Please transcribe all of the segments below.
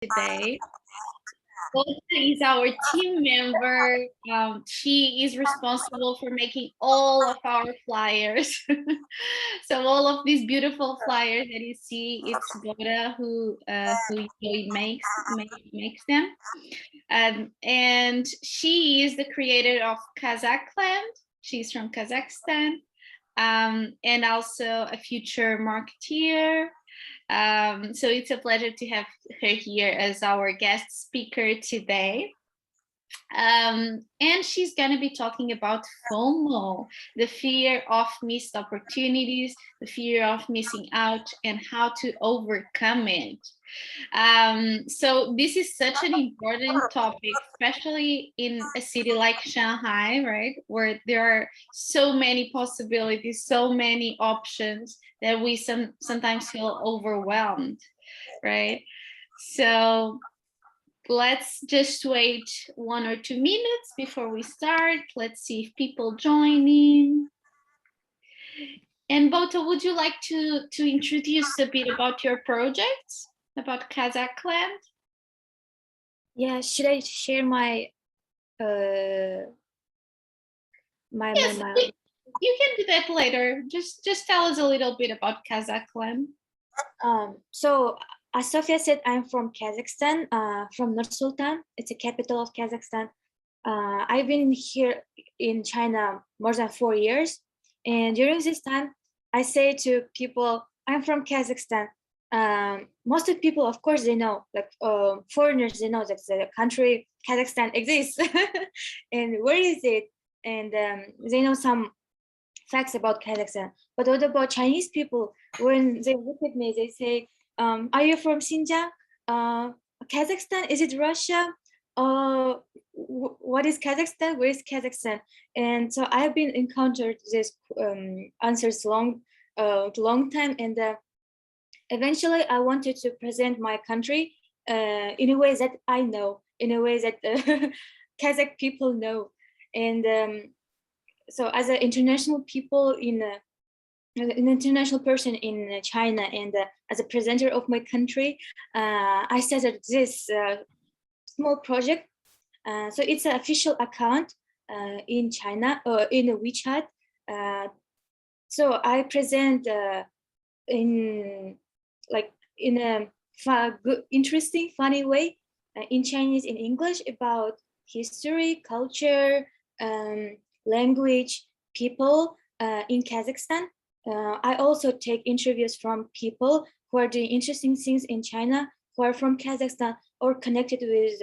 today. Bota is our team member. She is responsible for making all of our flyers. So all of these beautiful flyers that you see, it's Bota who usually makes them. And she is the creator of Kazakhland. She's from Kazakhstan, and also a future marketeer. So it's a pleasure to have her here as our guest speaker today. And she's going to be talking about FOMO, the fear of missed opportunities, the fear of missing out, and how to overcome it. So this is such an important topic, especially in a city like Shanghai, right, where there are so many possibilities, so many options that we sometimes feel overwhelmed, right? So let's just wait 1 or 2 minutes before we start. Let's see if people join in. And Bota, would you like to introduce a bit about your projects, about Kazakhland? Yeah, should I share my Yes, you can do that later. Just tell us a little bit about Kazakhland. So as Sofia said, I'm from Kazakhstan, from Nur Sultan. It's the capital of Kazakhstan. I've been here in China more than 4 years, and during this time, I say to people, I'm from Kazakhstan. Most of the people, of course, they know, like foreigners, they know that the country Kazakhstan exists, and where is it? And they know some facts about Kazakhstan. But what about Chinese people? When they look at me, they say, are you from Xinjiang? Kazakhstan? Is it Russia? What is Kazakhstan? Where is Kazakhstan? And so I've been encountered these answers long time, and eventually I wanted to present my country in a way that I know, in a way that Kazakh people know. And so as an international people an international person in China, and as a presenter of my country, I started this small project. So it's an official account in China, in WeChat. So I present in a good, interesting, funny way in Chinese, in English, about history, culture, language, people in Kazakhstan. I also take interviews from people who are doing interesting things in China, who are from Kazakhstan or connected with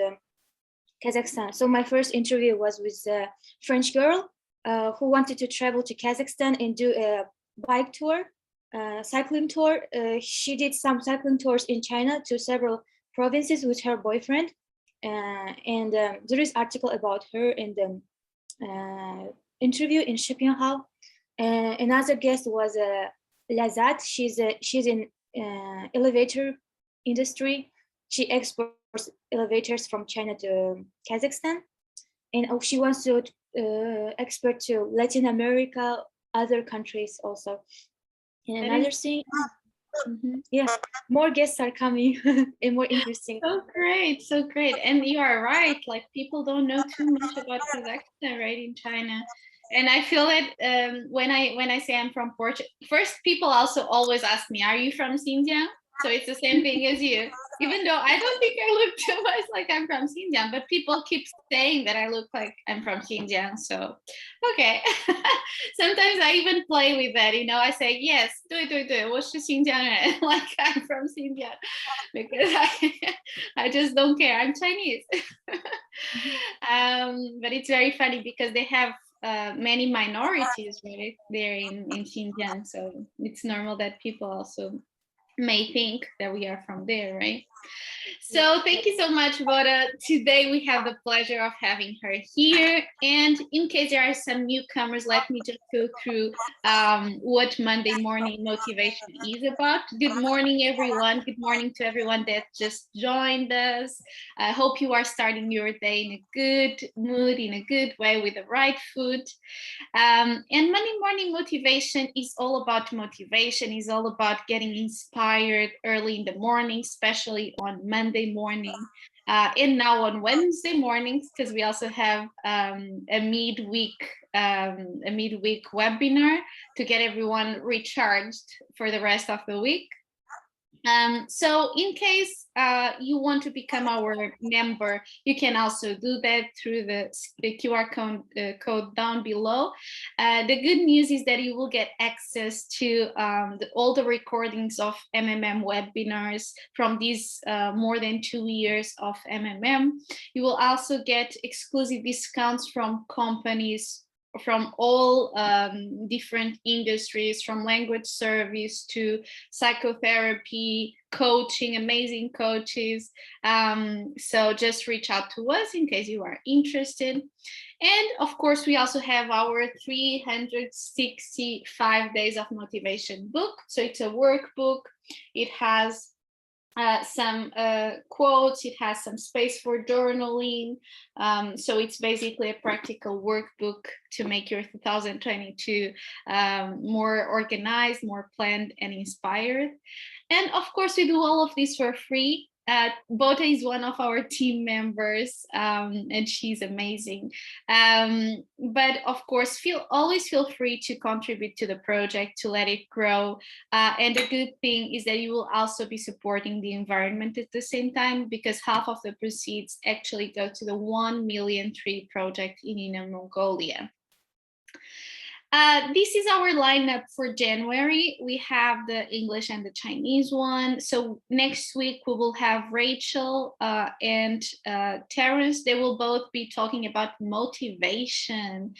Kazakhstan. So my first interview was with a French girl who wanted to travel to Kazakhstan and do a bike tour, cycling tour. She did some cycling tours in China to several provinces with her boyfriend. And there is article about her in the interview in Shipinghao. Another guest was Lazat. She's in elevator industry. She exports elevators from China to Kazakhstan, and she wants to export to Latin America, other countries also. And another thing, yeah, more guests are coming and more interesting. So great. And you are right, like people don't know too much about Kazakhstan, right, in China. And I feel that when I say I'm from Portugal, first people also always ask me, are you from Xinjiang? So it's the same thing as you, even though I don't think I look too much like I'm from Xinjiang, but people keep saying that I look like I'm from Xinjiang. So, okay. Sometimes I even play with that, I say, yes, 对，我是新疆人, like I'm from Xinjiang, because I just don't care. I'm Chinese. But it's very funny because they have many minorities, right, there in Xinjiang. So it's normal that people also may think that we are from there, right? So thank you so much, Bota. Today we have the pleasure of having her here. And in case there are some newcomers, let me just go through what Monday morning motivation is about. Good morning, everyone. Good morning to everyone that just joined us. I hope you are starting your day in a good mood, in a good way, with the right food. And Monday morning motivation is all about motivation, is all about getting inspired early in the morning, especially on Monday morning, and now on Wednesday mornings, because we also have a midweek webinar to get everyone recharged for the rest of the week. So in case you want to become our member, you can also do that through the QR code down below. The good news is that you will get access to all the recordings of MMM webinars from these more than 2 years of MMM. You will also get exclusive discounts from companies from all different industries, from language service to psychotherapy, coaching, amazing coaches. So just reach out to us in case you are interested. And of course, we also have our 365 days of motivation book. So it's a workbook. It has some quotes, it has some space for journaling. So it's basically a practical workbook to make your 2022 more organized, more planned, and inspired. And of course, we do all of this for free. Bota is one of our team members, and she's amazing. But of course, always feel free to contribute to the project, to let it grow. And the good thing is that you will also be supporting the environment at the same time, because half of the proceeds actually go to the 1 million tree project in Inner Mongolia. This is our lineup for January. We have the English and the Chinese one. So next week we will have Rachel and Terrence. They will both be talking about motivation.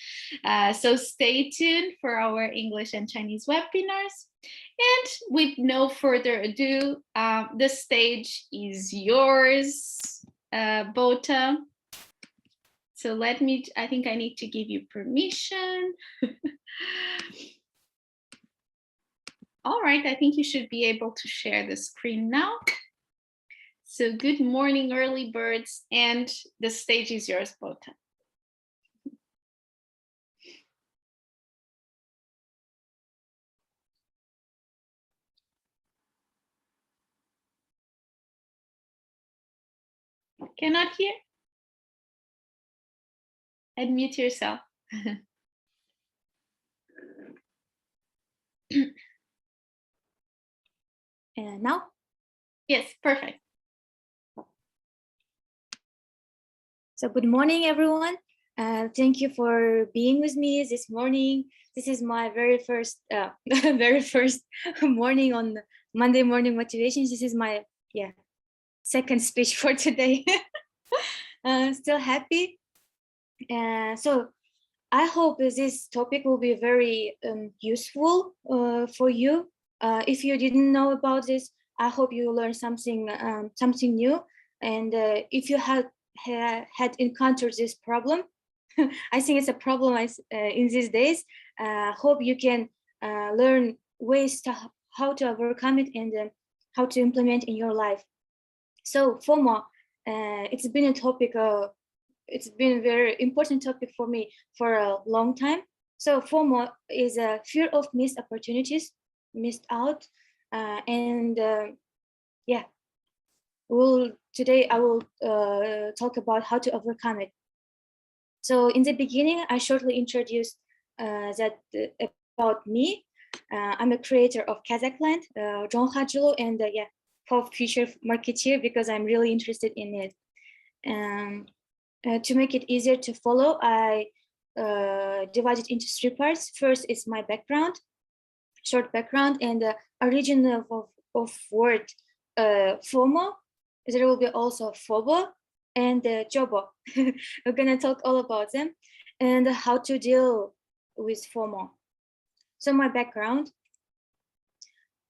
So stay tuned for our English and Chinese webinars. And with no further ado, the stage is yours, Bota. So I think I need to give you permission. All right, I think you should be able to share the screen now. So good morning, early birds, and the stage is yours, Bota. Cannot hear? Unmute yourself. And now? Yes, perfect. So good morning, everyone. Thank you for being with me this morning. This is my very first morning on Monday morning motivation. This is my second speech for today. Still happy. So I hope this topic will be very useful for you. If you didn't know about this, I hope you learn something new. And if you had encountered this problem, I think it's a problem in these days. Hope you can learn ways to how to overcome it and how to implement in your life. So FOMO, it's been a topic. It's been a very important topic for me for a long time. So FOMO is a fear of missed opportunities, missed out, and today I will talk about how to overcome it. So in the beginning, I shortly introduced about me. I'm a creator of Kazakhland, and for future marketeer, because I'm really interested in it. To make it easier to follow, I divided into 3 parts. First is my background, short background, and the origin of word FOMO. There will be also FOBO and JOBO. We're gonna talk all about them and how to deal with FOMO. So my background,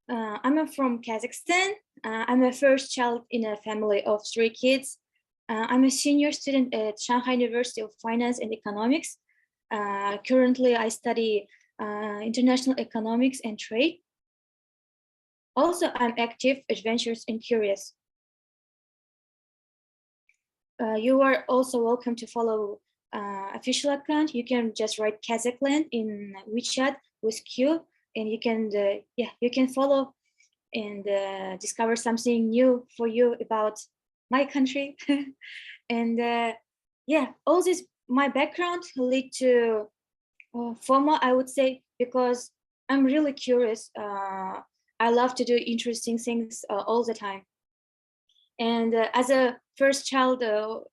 I'm from Kazakhstan. I'm a first child in a family of 3 kids. I'm a senior student at Shanghai University of Finance and Economics. Currently, I study international economics and trade. Also, I'm active, adventurous, and curious. You are also welcome to follow official account. You can just write Kazakhland in WeChat with Q, and you can follow and discover something new for you about my country. And yeah, all this, my background lead to FOMO, I would say, because I'm really curious. I love to do interesting things all the time. And as a first child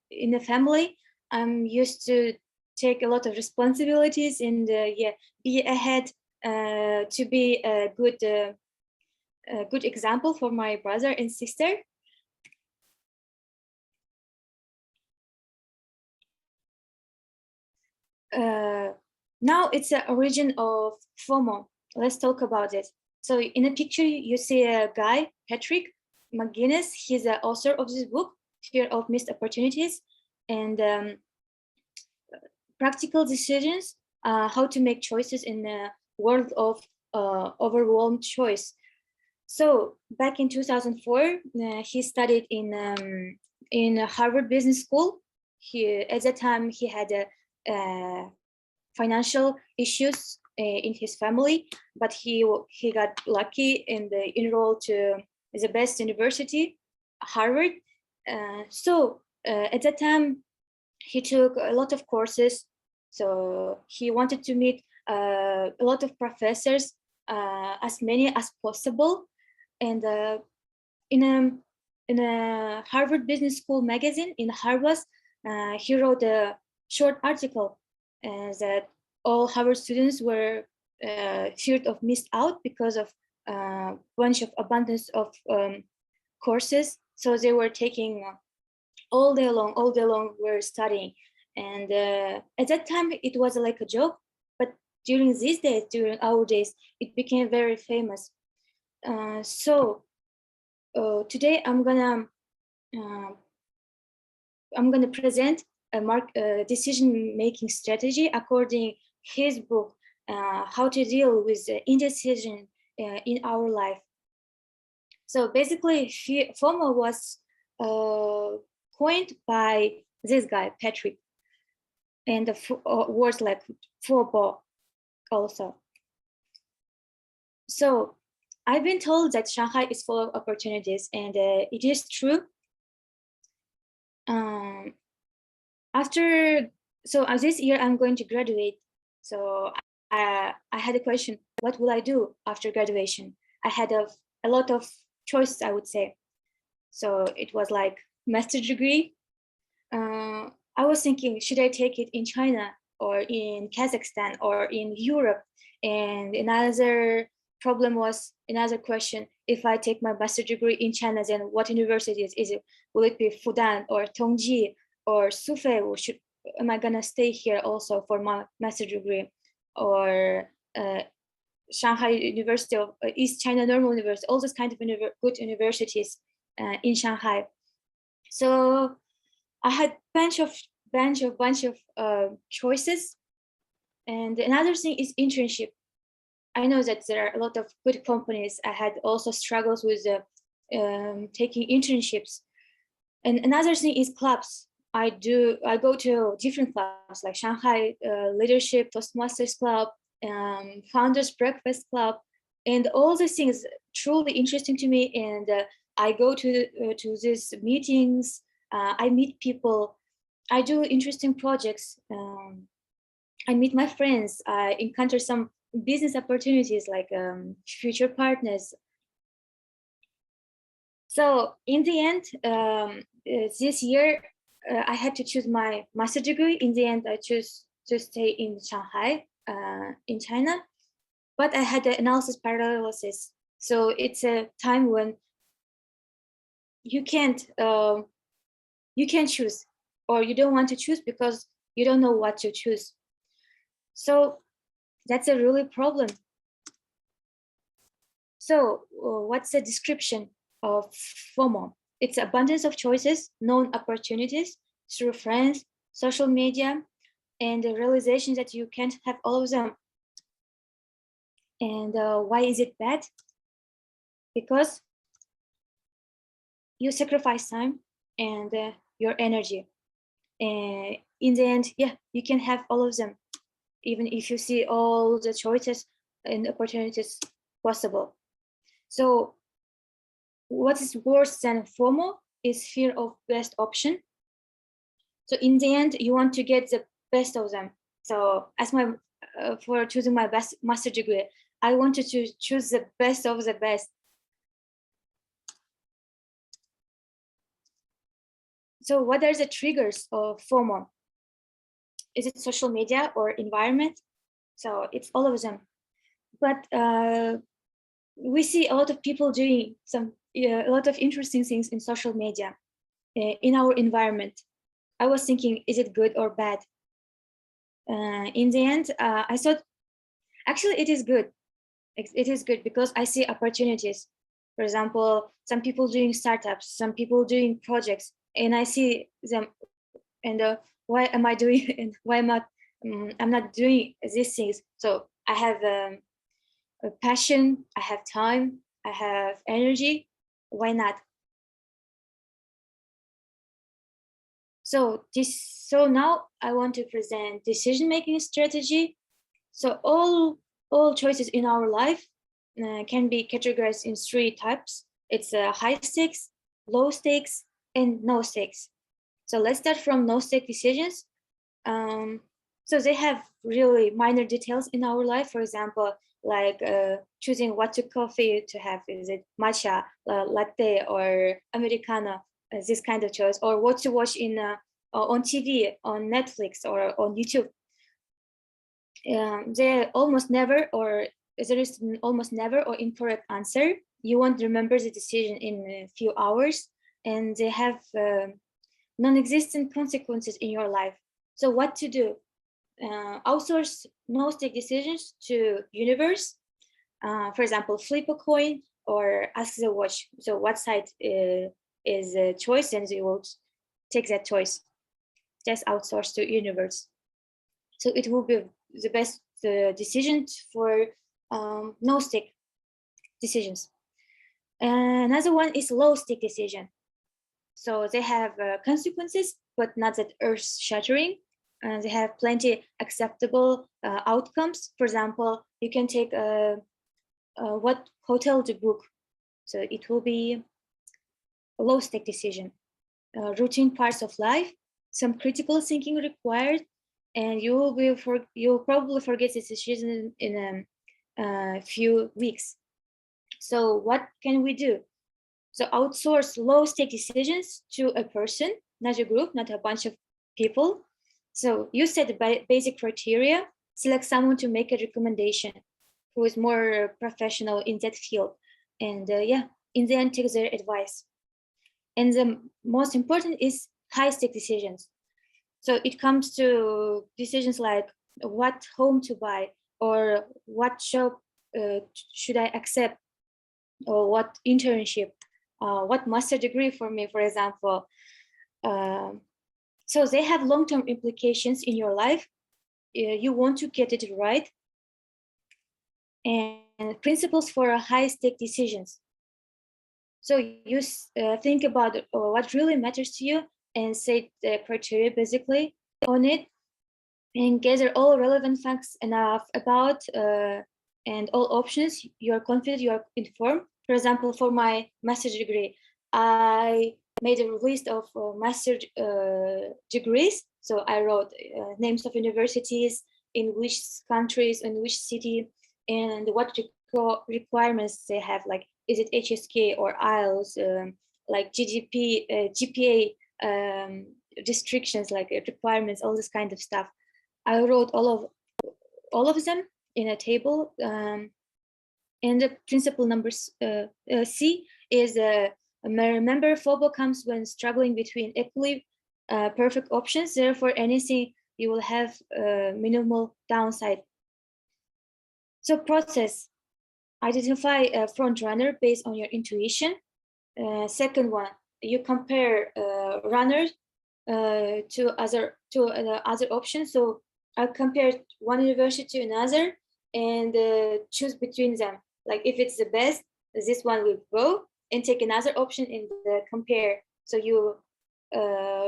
in the family, I'm used to take a lot of responsibilities and yeah, be ahead to be a good example for my brother and sister. Now it's the origin of FOMO. Let's talk about it. So in the picture, you see a guy, Patrick McGuinness. He's the author of this book, Fear of Missed Opportunities, and practical decisions, how to make choices in a world of overwhelmed choice. So back in 2004, he studied in Harvard Business School. At that time he had financial issues in his family, but he got lucky and enrolled to the best university, Harvard. At that time, he took a lot of courses. So he wanted to meet a lot of professors, as many as possible. And in a Harvard Business School magazine in Harvard, he wrote a short article that all Harvard students were feared of missed out because of a bunch of abundance of courses. So they were taking all day long we're studying. And at that time it was like a joke, but during these days, during our days, it became very famous. Today I'm gonna present a decision-making strategy according his book, how to deal with indecision in our life. So basically, FOMO was coined by this guy, Patrick, and the words like FOBO also. So I've been told that Shanghai is full of opportunities, and it is true. This year I'm going to graduate. So I had a question: what will I do after graduation? I had a lot of choices, I would say. So it was like master's degree. I was thinking, should I take it in China or in Kazakhstan or in Europe? And another question: if I take my master's degree in China, then what universities is it? Will it be Fudan or Tongji or Sufei? Am I gonna stay here also for my master's degree, or Shanghai University of East China Normal University? All those kind of good universities in Shanghai. So I had bunch of choices. And another thing is internship. I know that there are a lot of good companies. I had also struggles with taking internships. And another thing is clubs. I go to different clubs like Shanghai Leadership Toastmasters Club, Founders Breakfast Club, and all these things truly interesting to me. And I go to these meetings. I meet people. I do interesting projects. I meet my friends. I encounter some business opportunities like future partners. So in the end, this year, I had to choose my master's degree. In the end, I chose to stay in Shanghai, in China. But I had the analysis paralysis. So it's a time when you can't choose, or you don't want to choose because you don't know what to choose. So that's a really problem. So what's the description of FOMO? It's abundance of choices, known opportunities through friends, social media, and the realization that you can't have all of them. And why is it bad? Because you sacrifice time and your energy. And in the end, yeah, you can have all of them, even if you see all the choices and opportunities possible. So what is worse than FOMO is fear of best option. So in the end, you want to get the best of them. So as my for choosing my best master degree, I wanted to choose the best of the best. So what are the triggers of FOMO? Is it social media or environment? So it's all of them. But we see a lot of people doing a lot of interesting things in social media, in our environment. I was thinking, is it good or bad? In the end, I thought, actually, it is good. It is good because I see opportunities. For example, some people doing startups, some people doing projects, and I see them. And why am I doing? And why am I? I'm not doing these things. So I have a passion. I have time. I have energy. Why not? So now I want to present decision-making strategy. So all choices in our life can be categorized in three types. It's high stakes, low stakes, and no stakes. So let's start from no stake decisions. So they have really minor details in our life. For example, like choosing what to coffee to have. Is it matcha, latte, or americano? This kind of choice, or what to watch in on TV, on Netflix, or on YouTube. They almost never, or there is almost never or incorrect answer. You won't remember the decision in a few hours, and they have non-existent consequences in your life. So what to do? Outsource no-stake decisions to universe. For example, flip a coin or ask the watch. So what side is a choice, and you will take that choice. Just outsource to universe. So it will be the best decision for no-stake decisions. Another one is low-stake decision. So they have consequences, but not that earth-shattering. They have plenty acceptable outcomes. For example, you can take what hotel to book. So it will be a low-stake decision. Routine parts of life, some critical thinking required, and you'll probably forget this decision in a few weeks. So what can we do? So outsource low-stake decisions to a person, not a group, not a bunch of people. So you set basic criteria, select someone to make a recommendation who is more professional in that field. And in the end, take their advice. And the most important is high-stake decisions. So it comes to decisions like what home to buy, or what job should I accept, or what internship, what master degree for me, for example. So they have long-term implications in your life. You want to get it right. And principles for high-stake decisions. So you think about what really matters to you and set the criteria basically on it, and gather all relevant facts enough about and all options. You're confident, you're informed. For example, for my master's degree, I made a list of master degrees. So I wrote names of universities, in which countries, in which city, and what requirements they have, like is it HSK or IELTS, like GDP, GPA restrictions, like requirements, all this kind of stuff. I wrote all of them in a table. And the principle number C is remember, FOBO comes when struggling between equally perfect options. Therefore, anything you will have minimal downside. So process, identify a front runner based on your intuition. Second one, you compare runners to other options. So I compared one university to another and choose between them. Like if it's the best, this one will go, and take another option in the compare. So you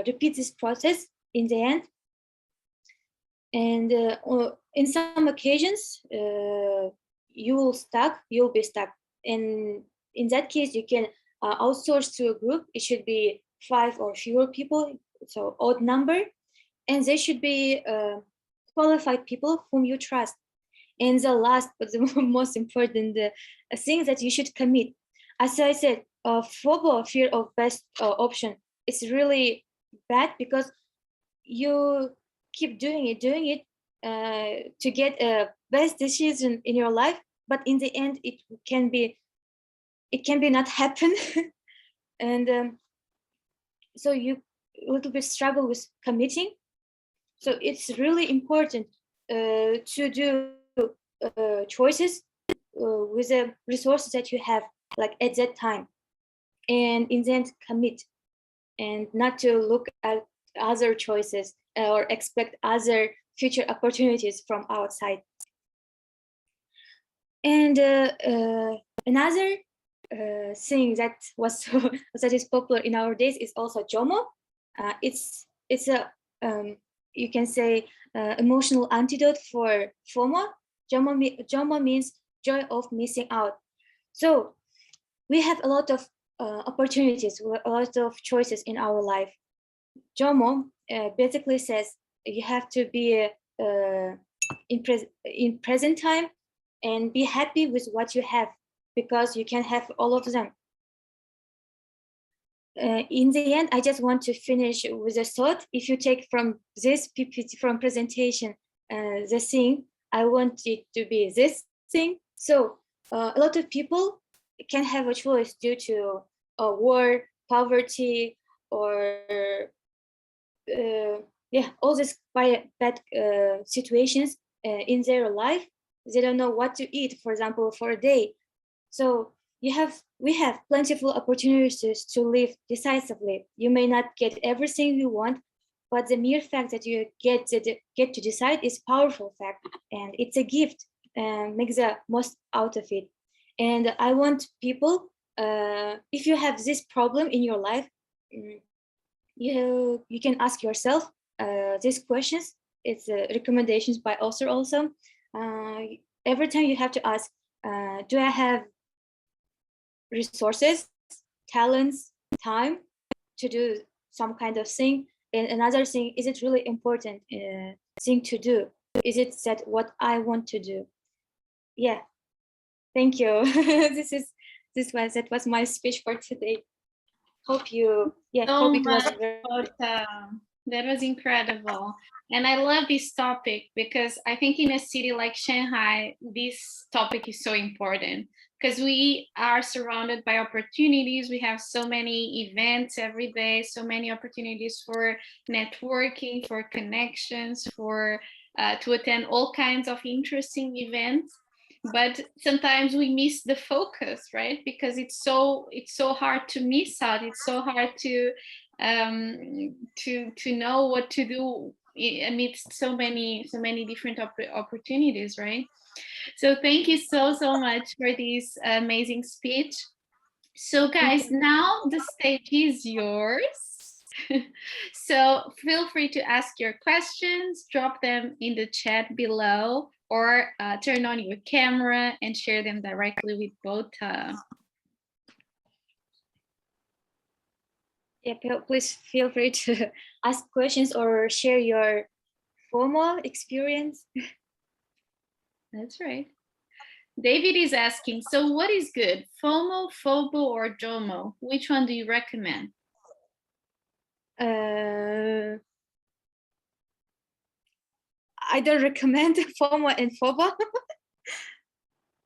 repeat this process in the end. And in some occasions, you'll be stuck. And in that case, you can outsource to a group, it should be 5 or fewer people, so odd number, and they should be qualified people whom you trust. And the last but the most important thing that you should commit. As I said, FOBO, fear of best option, it's really bad because you keep doing it to get a best decision in your life, but in the end it can be not happen. And so you a little bit struggle with committing. So it's really important to do choices with the resources that you have, like at that time, and in the end commit, and not to look at other choices or expect other future opportunities from outside. And another thing that was that is popular in our days is also JOMO. It's a you can say emotional antidote for FOMO. JOMO means joy of missing out. So we have a lot of opportunities, a lot of choices in our life. JOMO basically says you have to be in present time and be happy with what you have, because you can have all of them. In the end, I just want to finish with a thought. If you take from this PPT, from presentation, the thing, I want it to be this thing. So a lot of people can have a choice due to war, poverty, or all these bad situations in their life. They don't know what to eat, for example, for a day. So we have plentiful opportunities to live decisively. You may not get everything you want, but the mere fact that you get to decide is powerful fact, and it's a gift. Make the most out of it. And I want people, if you have this problem in your life, you can ask yourself these questions. It's recommendations by author also. Every time you have to ask, do I have resources, talents, time to do some kind of thing? And another thing, is it really important thing to do? Is it that what I want to do? Yeah, thank you. That was my speech for today. Hope you, hope it was very... That was incredible. And I love this topic because I think in a city like Shanghai, this topic is so important because we are surrounded by opportunities. We have so many events every day, so many opportunities for networking, for connections, for to attend all kinds of interesting events. But sometimes we miss the focus, right? Because it's so hard to miss out. It's so hard to know what to do amidst so many different opportunities, right? So thank you so much for this amazing speech. So guys, now the stage is yours. So feel free to ask your questions, drop them in the chat below, or turn on your camera and share them directly with both. Please feel free to ask questions or share your FOMO experience. That's right. David is asking, so what is good? FOMO, FOBO, or JOMO? Which one do you recommend? I don't recommend FOMO and FOBO.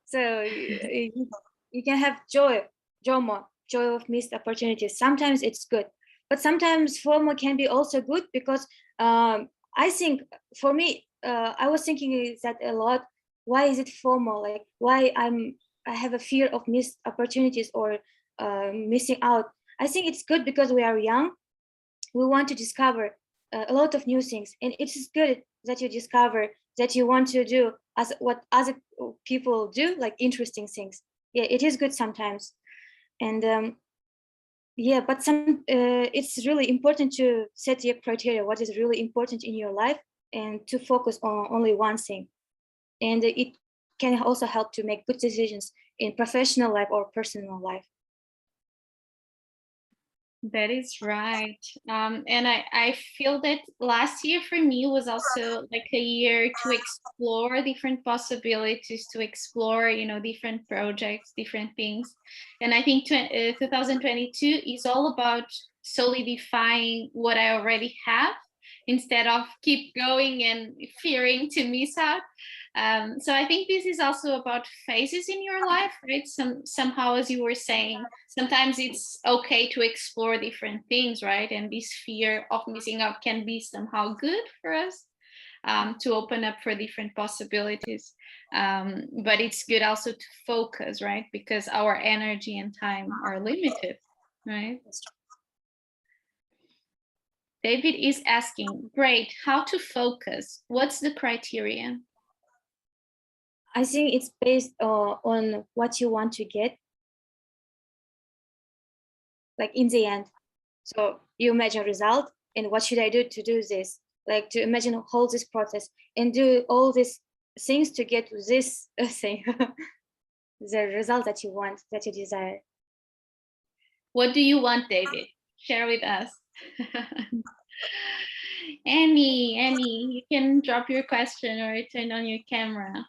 So you can have JOMO, joy of missed opportunities. Sometimes it's good, but sometimes FOMO can be also good because I think for me, I was thinking that a lot. Why is it FOMO? Like why I have a fear of missed opportunities or missing out. I think it's good because we are young. We want to discover a lot of new things, and it is good that you discover that you want to do as what other people do, like interesting things. Yeah, it is good sometimes. And but it's really important to set your criteria, what is really important in your life, and to focus on only one thing. And it can also help to make good decisions in professional life or personal life. That is right. And I feel that last year for me was also like a year to explore different possibilities, to explore, different projects, different things. And I think 2022 is all about solidifying what I already have instead of keep going and fearing to miss out. So I think this is also about phases in your life, right? Somehow, as you were saying, sometimes it's okay to explore different things, right? And this fear of missing out can be somehow good for us, to open up for different possibilities. But it's good also to focus, right? Because our energy and time are limited, right? David is asking, great, how to focus? What's the criteria? I think it's based on what you want to get, like in the end. So you imagine result, and what should I do to do this? Like to imagine whole this process and do all these things to get to this thing, the result that you want, that you desire. What do you want, David? Share with us. Annie, you can drop your question or turn on your camera.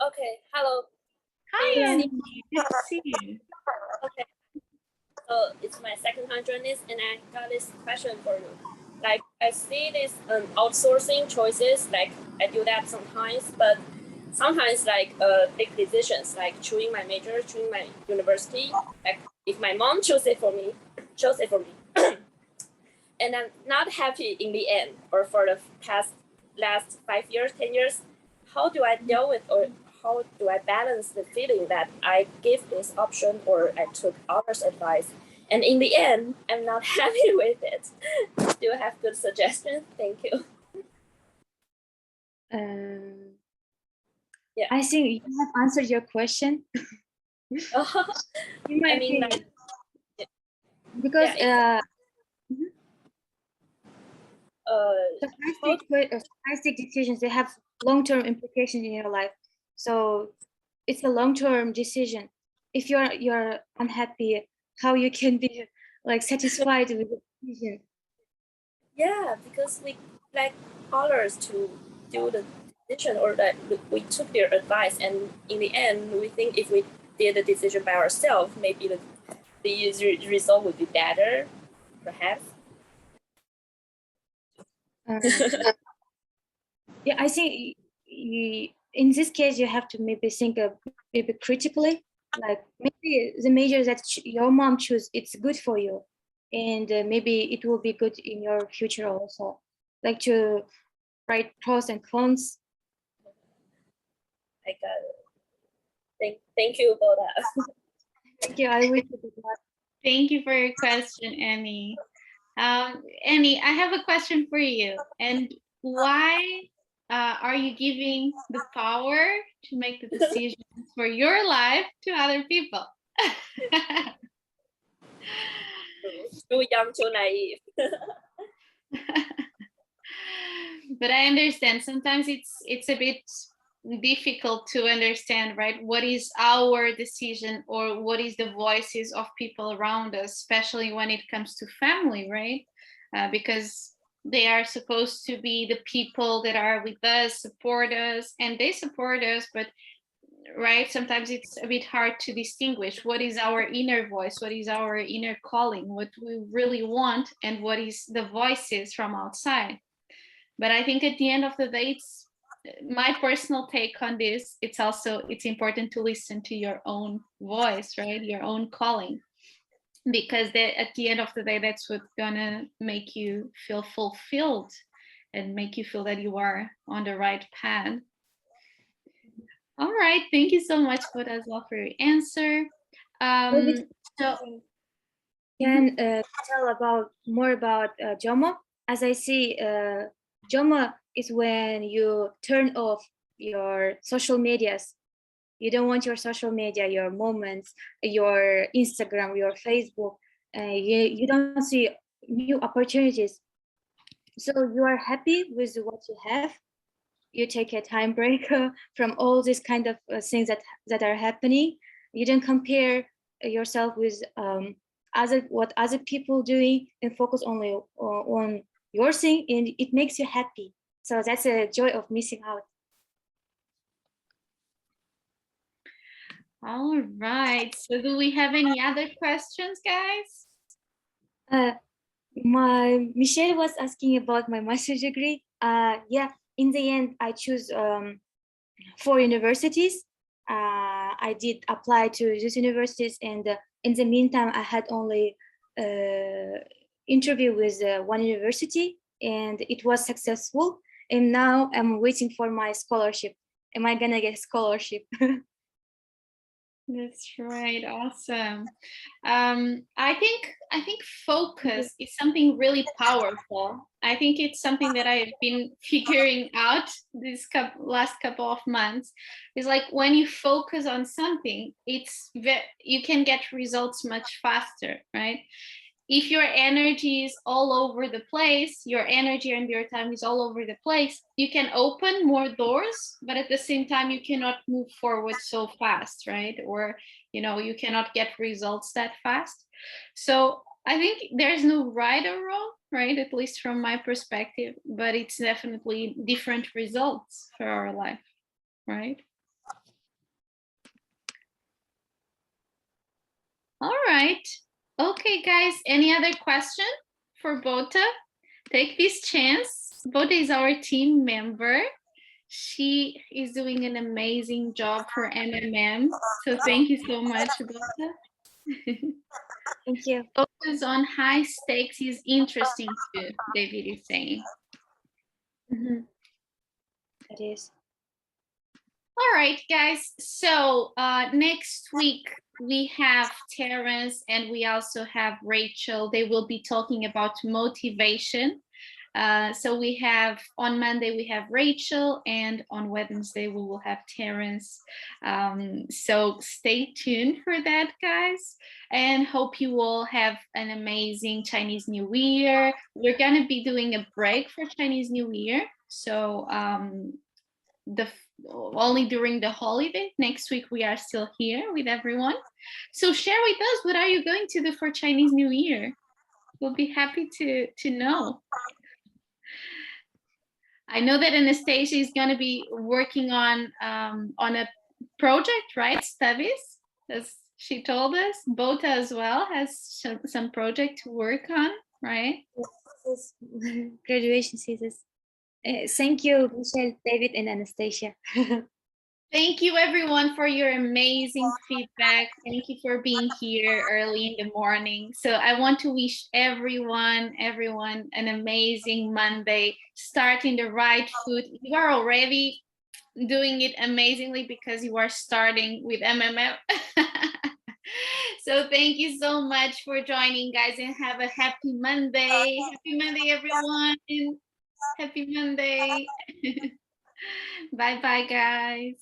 Okay, hello. Hi, Hello. Annie. Good to see you. Okay, so it's my second time joining this, and I got this question for you. Like, I see this outsourcing choices, like I do that sometimes, but sometimes like big decisions, like choosing my major, choosing my university. Like, if my mom chose it for me, and I'm not happy in the end, or for the last 5 years, 10 years, how do I deal with, or how do I balance the feeling that I gave this option or I took others' advice, and in the end, I'm not happy with it? Do you have good suggestions? Thank you. Yeah. I think you have answered your question. In my opinion, like, because stochastic decisions, they have long-term implications in your life. So it's a long-term decision. If you're unhappy, how you can be like satisfied with the decision? Yeah, because we like others to do the decision, or that we took their advice, and in the end, we think if we did the decision by ourselves, maybe the result would be better, perhaps. Yeah, I think in this case you have to maybe think maybe critically, like maybe the major that your mom choose, it's good for you, and maybe it will be good in your future also, like to write pros and cons. I got it. Thank you for that. Thank you. I wish you good luck. Thank you for your question, Annie. Annie, I have a question for you. And why are you giving the power to make the decisions for your life to other people? Too young, too naive. But I understand sometimes it's a bit difficult to understand, right? What is our decision, or what is the voices of people around us, especially when it comes to family, right? Because they are supposed to be the people that are with us, support us, and they support us, but right, sometimes it's a bit hard to distinguish what is our inner voice, what is our inner calling, what we really want, and what is the voices from outside. But I think at the end of the day, it's my personal take on this. It's important to listen to your own voice, right? Your own calling, because at the end of the day, that's what's gonna make you feel fulfilled and make you feel that you are on the right path. All right, thank you so much, Corazon, for your answer. Can tell more about JOMO? As I see, JOMO is when you turn off your social medias. You don't want your social media, your moments, your Instagram, your Facebook. You don't see new opportunities. So you are happy with what you have. You take a time break from all these kind of things that are happening. You don't compare yourself with what other people doing and focus only on your thing, and it makes you happy. So that's a joy of missing out. All right. So do we have any other questions, guys? Michelle was asking about my master's degree. Yeah, in the end, I choose 4 universities. I did apply to these universities, and in the meantime, I had only interview with one university, and it was successful. And now I'm waiting for my scholarship. Am I gonna get a scholarship? That's right. Awesome. I think focus is something really powerful. I think it's something that I've been figuring out this last couple of months. It's like when you focus on something, you can get results much faster, right? If your energy is all over the place, your energy and your time is all over the place, you can open more doors, but at the same time, you cannot move forward so fast, right? Or, you cannot get results that fast. So I think there's no right or wrong, right? At least from my perspective, but it's definitely different results for our life, right? All right. Okay, guys, any other question for Bota? Take this chance. Bota is our team member. She is doing an amazing job for MMM. So thank you so much, Bota. Thank you. Focus on high stakes is interesting too, David is saying. It is. All right, guys. So next week we have Terence and we also have Rachel. They will be talking about motivation. So we have on Monday we have Rachel, and on Wednesday we will have Terence. So stay tuned for that, guys, and hope you all have an amazing Chinese New Year. We're gonna be doing a break for Chinese New Year, so only during the holiday. Next week we are still here with everyone. So share with us, what are you going to do for Chinese New Year? We'll be happy to know. I know that Anastasia is going to be working on a project, right? Studies, as she told us. Bota as well has some project to work on, right? Graduation thesis. Thank you, Michelle, David, and Anastasia. Thank you, everyone, for your amazing feedback. Thank you for being here early in the morning. So I want to wish everyone an amazing Monday, starting the right foot. You are already doing it amazingly because you are starting with MMM. So thank you so much for joining, guys, and have a happy Monday. Happy Monday, everyone. Happy Monday. Bye-bye, guys.